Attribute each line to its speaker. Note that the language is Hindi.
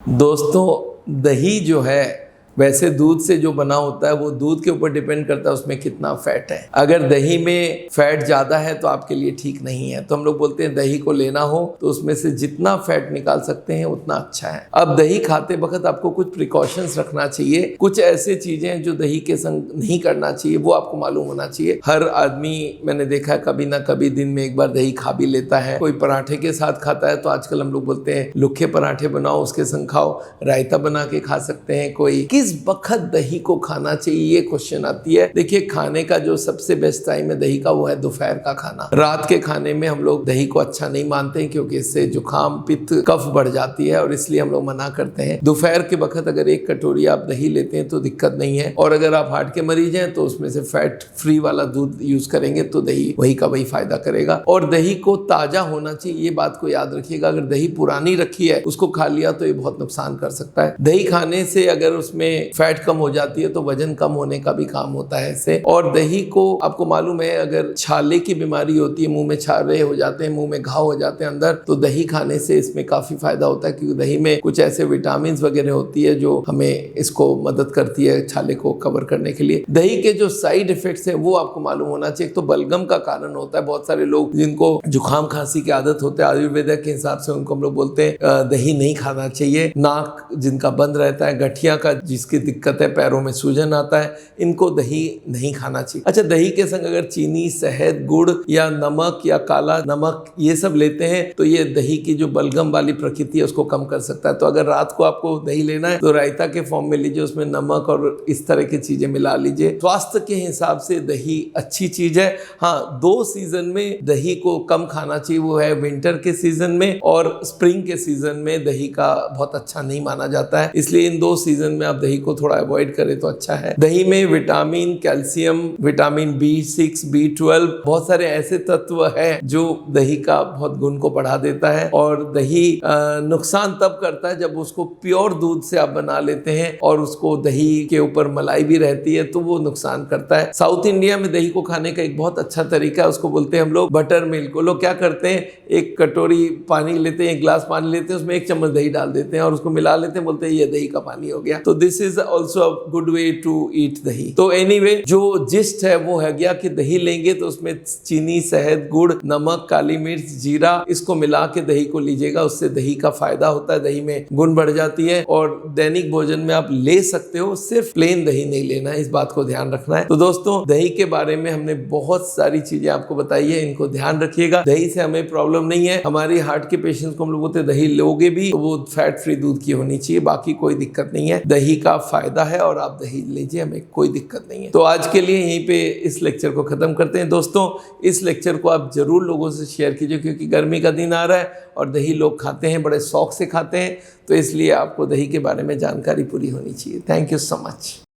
Speaker 1: दोस्तों, दही जो है वैसे दूध से जो बना होता है वो दूध के ऊपर डिपेंड करता है उसमें कितना फैट है। अगर दही में फैट ज़्यादा है तो आपके लिए ठीक नहीं है। तो हम लोग बोलते हैं दही को लेना हो तो उसमें से जितना फैट निकाल सकते हैं उतना अच्छा है। अब दही खाते वक्त आपको कुछ प्रिकॉशंस रखना चाहिए। कुछ ऐसे चीज़ें जो दही के संग नहीं करना चाहिए वो आपको मालूम होना चाहिए। हर आदमी मैंने देखा कभी ना कभी दिन में एक बार दही खा भी लेता है। कोई पराठे के साथ खाता है तो आजकल हम लोग बोलते हैं लुखे पराठे बनाओ उसके संग खाओ, रायता बना के खा सकते हैं। कोई किस वक्त दही को खाना चाहिए ये क्वेश्चन आती है। देखिए, खाने का जो सबसे बेस्ट टाइम है दही का वो है दोपहर का खाना। रात के खाने में हम लोग दही को अच्छा नहीं मानते हैं क्योंकि इससे जुकाम पित्त कफ बढ़ जाती है और इसलिए हम लोग मना करते हैं। दोपहर के वक्त अगर एक कटोरी आप दही लेते हैं तो दिक्कत नहीं है। और अगर आप हार्ट के मरीज हैं तो उसमें से फैट फ्री वाला दूध यूज करेंगे तो दही वही का वही फायदा करेगा। और दही को ताजा होना चाहिए, ये बात को याद रखिएगा। अगर दही पुरानी रखी है उसको खा लिया तो ये बहुत नुकसान कर सकता है। दही खाने से अगर उसमें फैट कम हो जाती है तो वजन कम होने का भी काम होता है इससे। और दही को आपको मालूम है अगर छाले की बीमारी होती है, मुंह में छाले हो जाते हैं, मुंह में घाव हो जाते हैं अंदर, तो दही खाने से इसमें काफी फायदा होता है क्योंकि दही में कुछ ऐसे विटामिन वगैरह होती है जो हमें इसको मदद करती है छाले को कवर करने के लिए। दही के जो साइड इफेक्ट्स है वो आपको मालूम होना चाहिए। एक तो बलगम का कारण होता है। बहुत सारे लोग जिनको जुकाम खांसी की आदत होती है आयुर्वेद के हिसाब से उनको हम लोग बोलते हैं दही नहीं खाना चाहिए। नाक जिनका बंद रहता है, गठिया का जिसकी दिक्कत है, पैरों में सूजन आता है, इनको दही नहीं खाना चाहिए। अच्छा, दही के संग अगर चीनी, शहद, गुड़ या नमक या काला नमक ये सब लेते हैं तो ये दही की जो बलगम वाली प्रकृति है उसको कम कर सकता है। तो अगर रात को आपको दही लेना है तो रायता के फॉर्म में लीजिए, उसमें नमक और इस तरह की चीजें मिला लीजिए। स्वास्थ्य के हिसाब से दही अच्छी चीज है। हाँ, 2 सीजन में दही को कम खाना चाहिए, वो है विंटर के सीजन में और स्प्रिंग के सीजन में दही का बहुत अच्छा नहीं माना जाता है। इसलिए इन 2 सीजन में आप दही को थोड़ा अवॉइड करें तो अच्छा है। दही में vitamin, calcium, vitamin B6, B12 बहुत सारे ऐसे तत्व हैं जो दही का बहुत गुण को बढ़ा देता है। और दही नुकसान तब करता है जब उसको प्योर दूध से आप बना लेते हैं और उसको दही के ऊपर मलाई भी रहती है तो वो नुकसान करता है। साउथ इंडिया में दही को खाने का एक बहुत अच्छा तरीका है, उसको बोलते हैं हम लोग बटर मिल्क। लोग क्या करते हैं, एक कटोरी पानी लेते हैं, एक गिलास पानी लेते हैं, उसमें 1 चम्मच दही डाल देते हैं और उसको मिला लेते हैं, बोलते हैं ये दही का पानी हो गया। तो this is also a good way to eat dahi. तो एनीवे, जो जिस्ट है वो है गया कि दही लेंगे तो उसमें चीनी, शहद, गुड़, नमक, काली मिर्च, जीरा, इसको मिला के दही को लीजिएगा। उससे दही का फायदा होता है, दही में गुण बढ़ जाती है। और दैनिक भोजन में आप ले सकते हो, सिर्फ प्लेन दही नहीं लेना है, इस बात को ध्यान रखना है। तो दोस्तों, दही के बारे में हमने बहुत सारी चीजें आपको बताई है, इनको ध्यान रखिएगा। दही से हमें प्रॉब्लम नहीं है। हमारी हार्ट के पेशेंट्स को हम लोग बोलते हैं दही लोगे भी तो वो फैट फ्री दूध की होनी चाहिए, बाकी कोई दिक्कत नहीं है। दही का फायदा है और आप दही लीजिए, हमें कोई दिक्कत नहीं है। तो आज के लिए यहीं पे इस लेक्चर को खत्म करते हैं। दोस्तों, इस लेक्चर को आप जरूर लोगों से शेयर कीजिए क्योंकि गर्मी का दिन आ रहा है और दही लोग खाते हैं, बड़े शौक से खाते हैं, तो इसलिए आपको दही के बारे में जानकारी पूरी होनी चाहिए। Thank you so much.